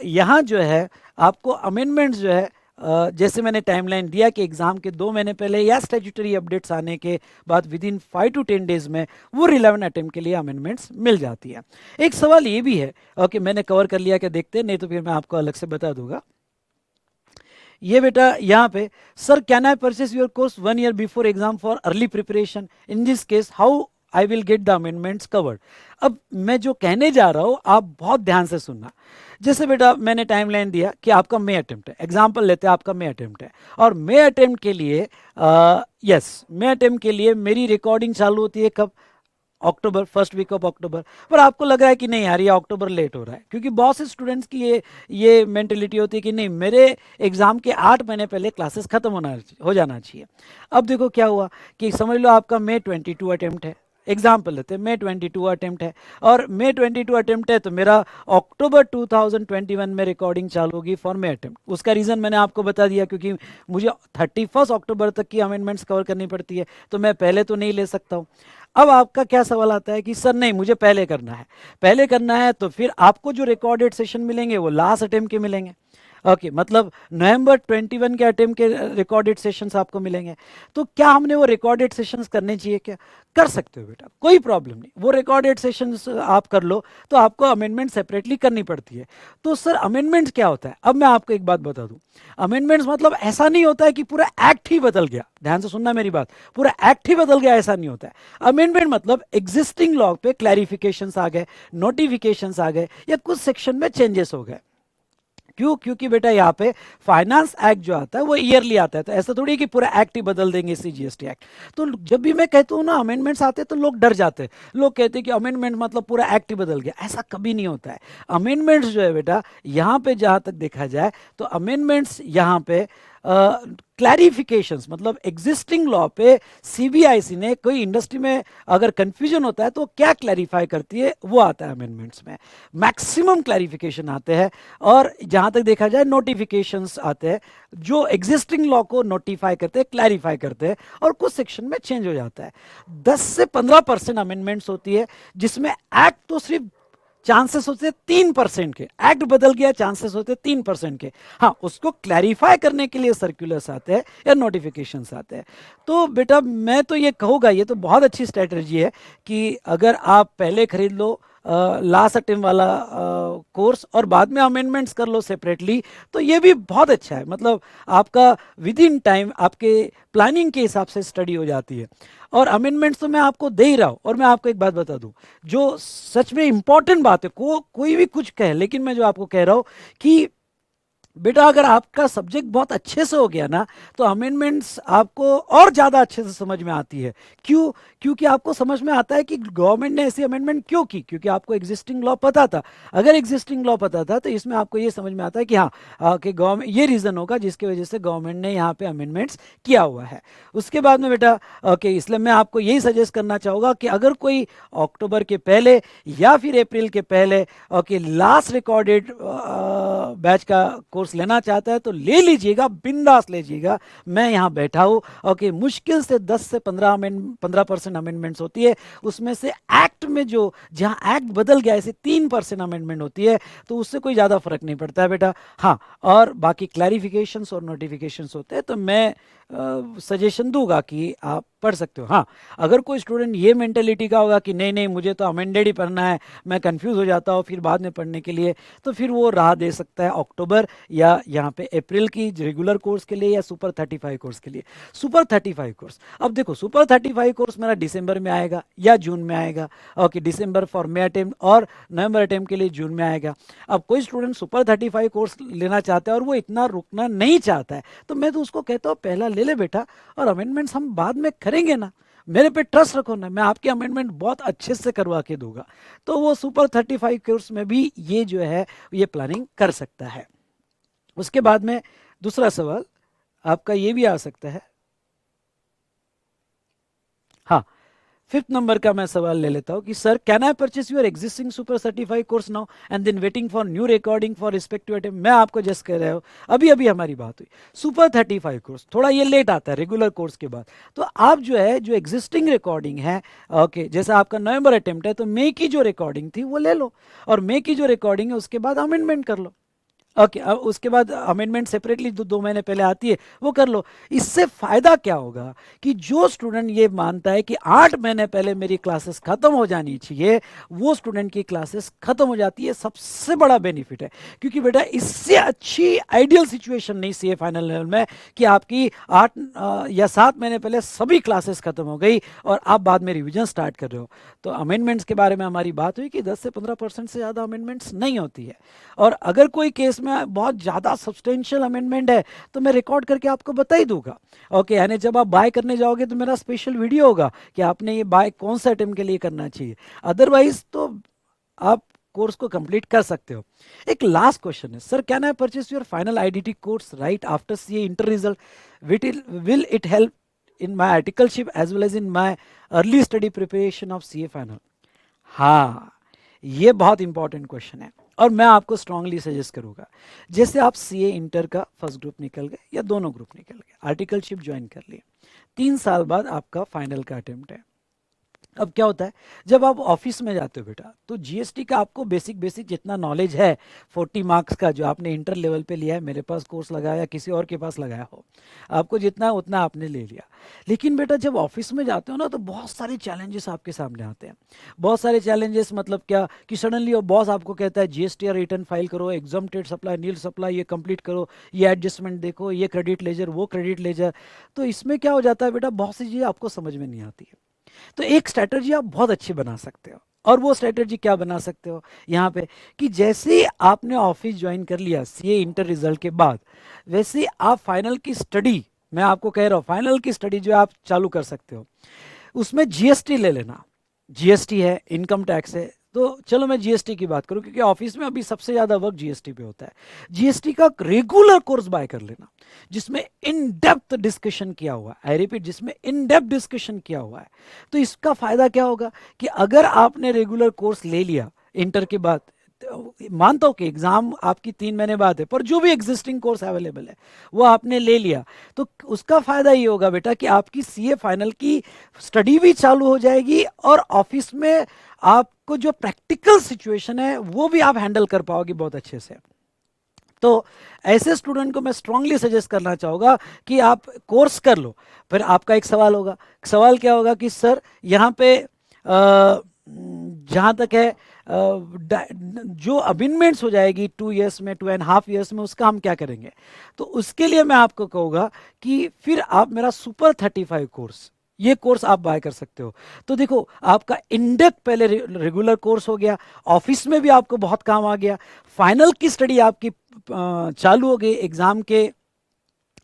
यहाँ जो है आपको अमेंडमेंट्स जो है जैसे मैंने टाइमलाइन दिया कि एग्जाम के 2 महीने पहले या स्टैट्यूटरी अपडेट्स आने के बाद विद इन 5 to 10 डेज में वो रिलेवेंट अटेम्प्ट के लिए अमेंडमेंट्स मिल जाती है। एक सवाल ये भी है, ओके मैंने कवर कर लिया, कि देखते हैं, नहीं तो फिर मैं आपको अलग से बता दूंगा। ये बेटा यहाँ पे, sir can I purchase your course 1 year before exam for early preparation, in this case how I will get the amendments covered? अब मैं जो कहने जा रहा हूँ आप बहुत ध्यान से सुनना। जैसे बेटा मैंने टाइमलाइन दिया कि आपका मई अटेम्प्ट है, एग्जाम्पल लेते हैं आपका मई अटेम्प्ट है, और मई अटेम्प्ट के लिए यस मई अटेम्प्ट के लिए मेरी रिकॉर्डिंग चालू होती है कब? अक्टूबर, फर्स्ट वीक ऑफ अक्टूबर। पर आपको लग रहा है कि नहीं यार ये अक्टूबर लेट हो रहा है, क्योंकि बहुत से स्टूडेंट्स की ये मेंटेलिटी होती है कि नहीं मेरे एग्जाम के 8 महीने पहले क्लासेस खत्म हो जाना चाहिए। अब देखो क्या हुआ कि समझ लो आपका May 22 अटेम्प्ट है, एग्जाम्पल लेते हैं May 22 अटेम्प्ट है, और May 22 अटेम्प्ट है तो मेरा अक्टूबर 2021 में रिकॉर्डिंग चालू होगी फॉर May अटेम्प्ट। उसका रीज़न मैंने आपको बता दिया, क्योंकि मुझे 31 अक्टूबर तक की अमेंडमेंट्स कवर करनी पड़ती है, तो मैं पहले तो नहीं ले सकता हूँ। अब आपका क्या सवाल आता है कि सर नहीं मुझे पहले करना है, पहले करना है तो फिर आपको जो रिकॉर्डेड सेशन मिलेंगे वो लास्ट अटेम्प्ट के मिलेंगे। ओके मतलब नवंबर 21 के अटेम्प्ट के रिकॉर्डेड सेशंस आपको मिलेंगे। तो क्या हमने वो रिकॉर्डेड सेशंस करने चाहिए क्या? कर सकते हो बेटा, कोई प्रॉब्लम नहीं, वो रिकॉर्डेड सेशंस आप कर लो, तो आपको अमेंडमेंट सेपरेटली करनी पड़ती है। तो सर अमेंडमेंट्स क्या होता है? अब मैं आपको एक बात बता दूं, अमेंडमेंट्स मतलब ऐसा नहीं होता है कि पूरा एक्ट ही बदल गया, ध्यान से सुनना मेरी बात, पूरा एक्ट ही बदल गया ऐसा नहीं होता है। अमेंडमेंट मतलब एग्जिस्टिंग लॉ पे क्लैरिफिकेशंस आ गए, नोटिफिकेशंस आ गए, या कुछ सेक्शन में चेंजेस हो गए। क्यों? क्योंकि बेटा यहाँ पे फाइनेंस एक्ट जो आता है वो ईयरली आता है, तो ऐसा थोड़ी है कि पूरा एक्ट ही बदल देंगे CGST एक्ट। तो जब भी मैं कहता हूँ ना अमेंडमेंट्स आते हैं तो लोग डर जाते हैं, लोग कहते हैं कि अमेंडमेंट मतलब पूरा एक्ट ही बदल गया, ऐसा कभी नहीं होता है। अमेंडमेंट्स जो है बेटा यहाँ पे जहाँ तक देखा जाए तो अमेंडमेंट्स यहाँ पे क्लैरिफिकेशंस मतलब एग्जिस्टिंग लॉ पे सीबीआईसी ने कोई इंडस्ट्री में अगर कंफ्यूजन होता है तो क्या क्लैरिफाई करती है वो आता है अमेंडमेंट्स में, मैक्सिमम क्लैरिफिकेशन आते हैं। और जहां तक देखा जाए नोटिफिकेशंस आते हैं जो एग्जिस्टिंग लॉ को नोटिफाई करते हैं, क्लैरिफाई करते हैं, और कुछ सेक्शन में चेंज हो जाता है। 10 से 15% अमेंडमेंट्स होती है, जिसमें एक्ट तो सिर्फ चांसेस होते 3% के, एक्ट बदल गया चांसेस होते 3% के। हाँ उसको क्लैरिफाई करने के लिए सर्कुलर्स आते हैं या नोटिफिकेशंस आते हैं। तो बेटा मैं तो ये कहूँगा ये तो बहुत अच्छी स्ट्रेटजी है कि अगर आप पहले खरीद लो लास्ट अटेम्प्ट वाला कोर्स और बाद में अमेंडमेंट्स कर लो सेपरेटली, तो ये भी बहुत अच्छा है। मतलब आपका विद इन टाइम आपके प्लानिंग के हिसाब से स्टडी हो जाती है। और अमेंडमेंट्स तो मैं आपको दे ही रहा हूँ। और मैं आपको एक बात बता दूं जो सच में इंपॉर्टेंट बात है, कोई भी कुछ कहे, लेकिन मैं जो आपको कह रहा हूँ कि बेटा अगर आपका सब्जेक्ट बहुत अच्छे से हो गया ना तो अमेंडमेंट्स आपको और ज़्यादा अच्छे से समझ में आती है। क्यों? क्योंकि आपको समझ में आता है कि गवर्नमेंट ने ऐसी अमेंडमेंट क्यों की, क्योंकि आपको एग्जिस्टिंग लॉ पता था। अगर एग्जिस्टिंग लॉ पता था तो इसमें आपको ये समझ में आता है कि हाँ कि गवर्नमेंट ये रीज़न होगा जिसकी वजह से गवर्नमेंट ने यहाँ पे अमेंडमेंट्स किया हुआ है। उसके बाद में बेटा ओके इसलिए मैं आपको यही सजेस्ट करना चाहूँगा कि अगर कोई अक्टूबर के पहले या फिर अप्रैल के पहले ओके लास्ट रिकॉर्डेड बैच का कोर्स लेना चाहता है तो ले लीजिएगा, बिंदास लीजिएगा। मैं यहाँ बैठा हूँ। ओके मुश्किल से 10 से 15% अमेंडमेंट्स होती है, उसमें से एक्ट में जो जहाँ एक्ट बदल गया ऐसे 3% अमेंडमेंट होती है, तो उससे कोई ज़्यादा फर्क नहीं पड़ता है बेटा। हाँ और बाकी क्लैरिफिकेशंस और नोटिफिकेशंस होते हैं, तो मैं सजेशन दूंगा कि आप पढ़ सकते हो। हाँ अगर कोई स्टूडेंट ये मेंटेलिटी का होगा कि नहीं नहीं मुझे तो अमेंडेड ही पढ़ना है, मैं कंफ्यूज हो जाता हूँ फिर बाद में पढ़ने के लिए, तो फिर वो राह दे सकता है अक्टूबर या यहाँ पे अप्रैल की रेगुलर कोर्स के लिए या सुपर 35 कोर्स के लिए। सुपर 35 कोर्स, अब देखो सुपर 35 कोर्स मेरा दिसंबर में आएगा या जून में आएगा। Okay December for may attempt और नवंबर अटेम्प्ट के लिए जून में आएगा। अब कोई स्टूडेंट सुपर 35 कोर्स लेना चाहता है और वो इतना रुकना नहीं चाहता है, तो मैं तो उसको कहता हूँ पहला ले ले बेटा, और अमेंडमेंट्स हम बाद में करेंगे ना, मेरे पे ट्रस्ट रखो ना, मैं आपके अमेंडमेंट बहुत अच्छे से करवा के दूंगा। तो वो सुपर 35 कोर्स में भी ये जो है ये प्लानिंग कर सकता है। उसके बाद में दूसरा सवाल आपका ये भी आ सकता है। हाँ 5th नंबर का मैं सवाल ले लेता हूँ कि sir can I purchase your existing super 35 course now and then waiting for new recording for respective attempt. मैं आपको जस्ट कह रहा हूँ अभी अभी हमारी बात हुई, सुपर 35 कोर्स थोड़ा ये लेट आता है रेगुलर कोर्स के बाद, तो आप जो है जो एग्जिस्टिंग रिकॉर्डिंग है ओके जैसे आपका नवंबर अटेम्प्ट है तो मई की जो रिकॉर्डिंग थी वो ले लो, और मई की जो रिकॉर्डिंग है उसके बाद अमेंडमेंट कर लो। ओके अब उसके बाद अमेंडमेंट सेपरेटली 2 महीने पहले आती है वो कर लो। इससे फायदा क्या होगा कि जो स्टूडेंट ये मानता है कि 8 महीने पहले मेरी क्लासेस खत्म हो जानी चाहिए, वो स्टूडेंट की क्लासेस खत्म हो जाती है, सबसे बड़ा बेनिफिट है। क्योंकि बेटा इससे अच्छी आइडियल सिचुएशन नहीं सी है फाइनल लेवल में कि आपकी 8 या 7 महीने पहले सभी क्लासेस खत्म हो गई और आप बाद में रिविजन स्टार्ट कर रहे हो। तो अमेंडमेंट्स के बारे में हमारी बात हुई कि 10 से 15% से ज़्यादा अमेंडमेंट्स नहीं होती है। और अगर कोई केस में बहुत ज़्यादा सब्सटेंशियल अमेंडमेंट है तो मैं रिकॉर्ड करके आपको बता ही दूंगा। ओके, यानी जब आप बाय करने जाओगे तो मेरा स्पेशल वीडियो होगा कि आपने ये बाय कौन सा अटेम्प्ट के लिए करना चाहिए। अदरवाइज तो आप कोर्स को कंप्लीट कर सकते हो। एक लास्ट क्वेश्चन है, sir can I purchase your final IDT course right after CA inter result, will it help in my articleship as well as in my early study preparation of CA final? हाँ, ये बहुत इंपॉर्टेंट क्वेश्चन है और मैं आपको स्ट्रांगली सजेस्ट करूंगा, जैसे आप सीए इंटर का फर्स्ट ग्रुप निकल गए या दोनों ग्रुप निकल गए, आर्टिकलशिप ज्वाइन कर लिए, 3 साल बाद आपका फाइनल का अटेम्प्ट है। अब क्या होता है, जब आप ऑफिस में जाते हो बेटा, तो जीएसटी का आपको बेसिक बेसिक जितना नॉलेज है 40 मार्क्स का जो आपने इंटर लेवल पे लिया है, मेरे पास कोर्स लगाया या किसी और के पास लगाया हो, आपको जितना है उतना आपने ले लिया। लेकिन बेटा जब ऑफिस में जाते हो ना तो बहुत सारे चैलेंजेस आपके सामने आते हैं। बहुत सारे चैलेंजेस मतलब क्या कि सडनली वो बॉस आपको कहता है जीएसटी रिटर्न फाइल करो, एग्जाम्प्टेड सप्लाई, नील सप्लाई ये कंप्लीट करो, ये एडजस्टमेंट देखो, ये क्रेडिट लेजर, वो क्रेडिट लेजर। तो इसमें क्या हो जाता है बेटा, बहुत सी चीज़ें आपको समझ में नहीं आती है। तो एक स्ट्रैटेजी आप बहुत अच्छी बना सकते हो, और वो स्ट्रैटेजी क्या बना सकते हो यहाँ पे, कि जैसे ही आपने ऑफिस ज्वाइन कर लिया सीए इंटर रिजल्ट के बाद, वैसे ही आप फाइनल की स्टडी, मैं आपको कह रहा हूँ फाइनल की स्टडी जो आप चालू कर सकते हो, उसमें जीएसटी ले लेना। जीएसटी है, इनकम टैक्स है, तो चलो मैं जीएसटी की बात करूं क्योंकि ऑफिस में अभी सबसे ज्यादा वर्क जीएसटी पे होता है। जीएसटी का रेगुलर कोर्स बाय कर लेना जिसमें इन डेप्थ डिस्कशन किया हुआ है, आई रिपीट, जिसमें इन डेप्थ डिस्कशन किया हुआ है। तो इसका फायदा क्या होगा कि अगर आपने रेगुलर कोर्स ले लिया इंटर के बाद, तो मानता हूं कि एग्जाम आपकी 3 महीने बाद है, पर जो भी एग्जिस्टिंग कोर्स अवेलेबल है वो आपने ले लिया, तो उसका फायदा ये होगा बेटा कि आपकी सीए फाइनल की स्टडी भी चालू हो जाएगी और ऑफिस में आपको जो प्रैक्टिकल सिचुएशन है वो भी आप हैंडल कर पाओगे बहुत अच्छे से। तो ऐसे स्टूडेंट को मैं स्ट्रांगली सजेस्ट करना चाहूँगा कि आप कोर्स कर लो। फिर आपका एक सवाल होगा, सवाल क्या होगा कि सर यहाँ पे जहाँ तक है जो अमेंडमेंट्स हो जाएगी 2 इयर्स में, 2.5 इयर्स में, उसका हम क्या करेंगे? तो उसके लिए मैं आपको कहूँगा कि फिर आप मेरा सुपर 35 कोर्स, ये कोर्स आप बाय कर सकते हो। तो देखो आपका इंडेप्थ पहले रेगुलर कोर्स हो गया, ऑफिस में भी आपको बहुत काम आ गया, फाइनल की स्टडी आपकी चालू हो गई एग्जाम के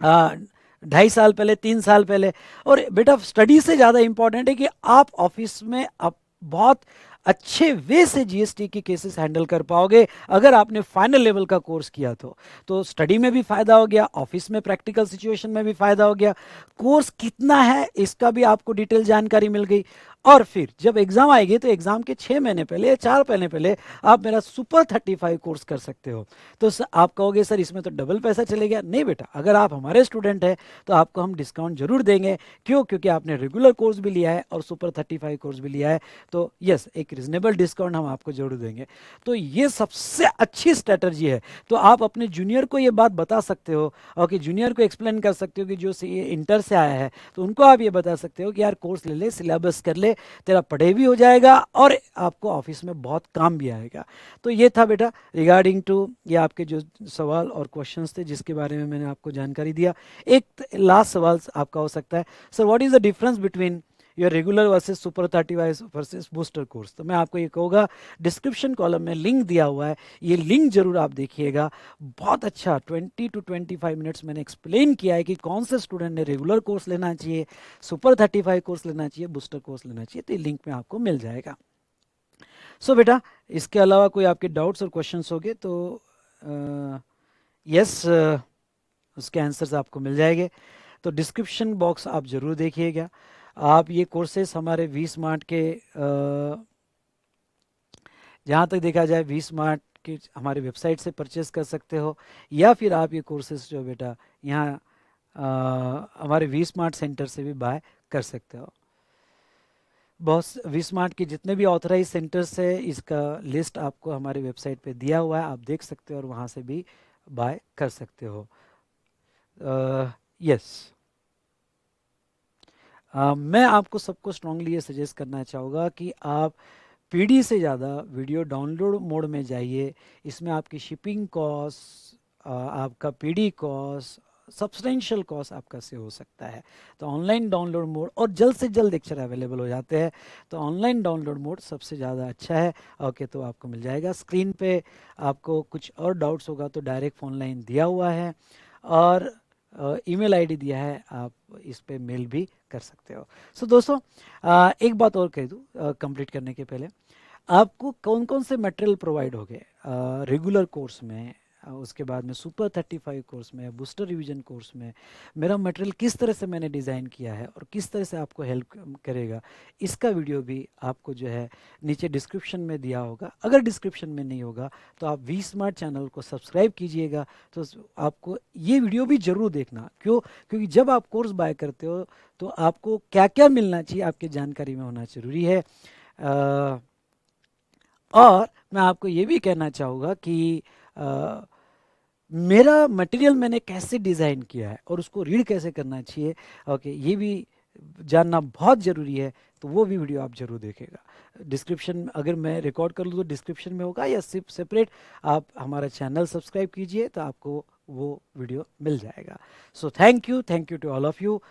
2.5 साल पहले, 3 साल पहले। और बेटा स्टडी से ज़्यादा इंपॉर्टेंट है कि आप ऑफिस में आप बहुत अच्छे वे से जीएसटी की केसेस हैंडल कर पाओगे अगर आपने फाइनल लेवल का कोर्स किया। तो स्टडी में भी फायदा हो गया, ऑफिस में प्रैक्टिकल सिचुएशन में भी फायदा हो गया, कोर्स कितना है इसका भी आपको डिटेल जानकारी मिल गई। और फिर जब एग्जाम आएगी तो एग्जाम के 6 महीने पहले या 4 महीने पहले आप मेरा सुपर 35 कोर्स कर सकते हो। तो आप कहोगे सर इसमें तो डबल पैसा चले गया। नहीं बेटा, अगर आप हमारे स्टूडेंट हैं तो आपको हम डिस्काउंट जरूर देंगे। क्यों? क्योंकि आपने रेगुलर कोर्स भी लिया है और सुपर 35 कोर्स भी लिया है, तो यस, एक रिजनेबल डिस्काउंट हम आपको जरूर देंगे। तो ये सबसे अच्छी स्ट्रेटजी है। तो आप अपने जूनियर को ये बात बता सकते हो और कि जूनियर को एक्सप्लेन कर सकते हो कि जो इंटर से आया है, तो उनको आप ये बता सकते हो कि यार कोर्स ले ले, सिलेबस कर ले, तेरा पढ़ाई भी हो जाएगा और आपको ऑफिस में बहुत काम भी आएगा। तो ये था बेटा रिगार्डिंग टू ये आपके जो सवाल और क्वेश्चंस थे जिसके बारे में मैंने आपको जानकारी दिया। एक लास्ट सवाल आपका हो सकता है, sir what is the difference between your regular versus super 35 versus booster course? तो मैं आपको ये कहूँगा, डिस्क्रिप्शन कॉलम में लिंक दिया हुआ है, ये लिंक जरूर आप देखिएगा। बहुत अच्छा 20 to 25 मिनट्स मैंने एक्सप्लेन किया है कि कौन से स्टूडेंट ने रेगुलर कोर्स लेना चाहिए, सुपर 35 कोर्स लेना चाहिए, बूस्टर कोर्स लेना चाहिए। तो ये लिंक में आपको मिल जाएगा। सो बेटा इसके अलावा कोई आपके डाउट्स और क्वेश्चंस होंगे तो यस, उसके आंसर्स आपको मिल जाएंगे। तो डिस्क्रिप्शन बॉक्स आप जरूर देखिएगा। आप ये कोर्सेस हमारे वी स्मार्ट के जहाँ तक देखा जाए वी स्मार्ट के हमारे वेबसाइट से परचेस कर सकते हो, या फिर आप ये कोर्सेज जो बेटा यहाँ हमारे वी स्मार्ट सेंटर से भी बाय कर सकते हो। बहुत वी स्मार्ट के जितने भी ऑथराइज सेंटर्स है इसका लिस्ट आपको हमारे वेबसाइट पे दिया हुआ है, आप देख सकते हो और वहाँ से भी बाय कर सकते हो। यस, मैं आपको सबको स्ट्रांगली ये सजेस्ट करना चाहूँगा कि आप पीडी से ज़्यादा वीडियो डाउनलोड मोड में जाइए। इसमें आपकी शिपिंग कॉस्ट, आपका पीडी कॉस्ट, सब्सटेंशियल कॉस्ट आपका सेव हो सकता है। तो ऑनलाइन डाउनलोड मोड, और जल्द से जल्द लेक्चर अवेलेबल हो जाते हैं, तो ऑनलाइन डाउनलोड मोड सबसे ज़्यादा अच्छा है। ओके, तो आपको मिल जाएगा स्क्रीन पे। आपको कुछ और डाउट्स होगा तो डायरेक्ट फ़ोन लाइन दिया हुआ है, और ईमेल आईडी दिया है, आप इस पे मेल भी कर सकते हो। सो दोस्तों, एक बात और कह दूँ कंप्लीट करने के पहले, आपको कौन कौन से मटेरियल प्रोवाइड हो गए रेगुलर कोर्स में, उसके बाद में सुपर 35 कोर्स में, बूस्टर रिवीजन कोर्स में, मेरा मटेरियल किस तरह से मैंने डिज़ाइन किया है और किस तरह से आपको हेल्प करेगा, इसका वीडियो भी आपको जो है नीचे डिस्क्रिप्शन में दिया होगा। अगर डिस्क्रिप्शन में नहीं होगा तो आप वी स्मार्ट चैनल को सब्सक्राइब कीजिएगा। तो आपको ये वीडियो भी ज़रूर देखना, क्यों? क्योंकि जब आप कोर्स बाय करते हो तो आपको क्या क्या मिलना चाहिए आपकी जानकारी में होना ज़रूरी है। और मैं आपको ये भी कहना चाहूँगा कि मेरा मटेरियल मैंने कैसे डिज़ाइन किया है और उसको रीड कैसे करना चाहिए, ओके, ये भी जानना बहुत ज़रूरी है। तो वो भी वीडियो आप ज़रूर देखेगा। डिस्क्रिप्शन अगर मैं रिकॉर्ड कर लूँ तो डिस्क्रिप्शन में होगा, या सिर्फ सेपरेट आप हमारा चैनल सब्सक्राइब कीजिए तो आपको वो वीडियो मिल जाएगा। So thank you to all of you.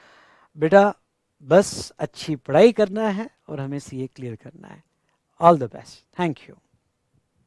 बेटा, बस अच्छी पढ़ाई करना है और हमें सीए क्लियर करना है। All the best, thank you.